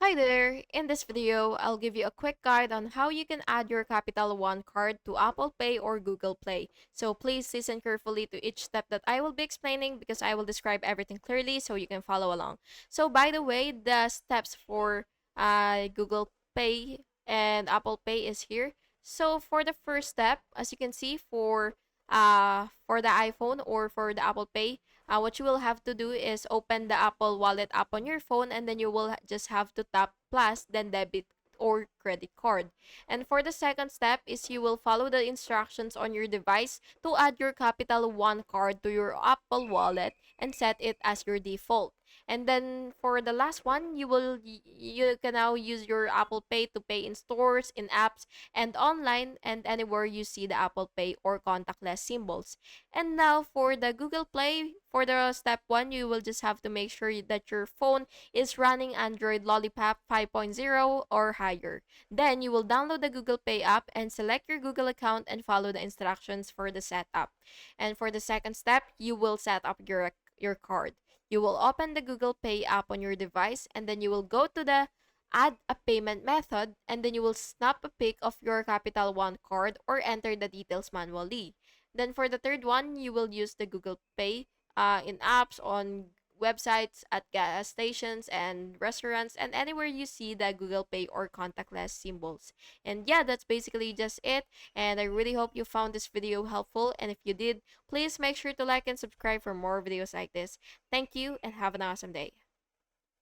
Hi there! In this video, I'll give you a quick guide on how you can add your Capital One card to Apple Pay or Google Play. So please listen carefully to each step that I will be explaining because I will describe everything clearly so you can follow along. So by the way, the steps for Google Pay and Apple Pay is here. So for the first step, as you can see for the iPhone or for the Apple Pay, what you will have to do is open the Apple Wallet app on your phone, and then you will just have to tap plus, then debit or credit card. And for the second step is you will follow the instructions on your device to add your Capital One card to your Apple Wallet and set it as your default. And then for the last one, you can now use your Apple Pay to pay in stores, in apps, and online, and anywhere you see the Apple Pay or contactless symbols. And now for the Google Play, for the step 1, you will just have to make sure that your phone is running Android Lollipop 5.0 or higher. Then you will download the Google Pay app and select your Google account and follow the instructions for the setup. And for the second step, you will set up your card. You will open the Google Pay app on your device, and then you will go to the add a payment method, and then you will snap a pic of your Capital One card or enter the details manually. Then for the third one, you will use the Google Pay in apps, on websites, at gas stations and restaurants, and anywhere you see the Google Pay or contactless symbols. And yeah, that's basically just it. And I really hope you found this video helpful. And if you did, please make sure to like and subscribe for more videos like this. Thank you and have an awesome day.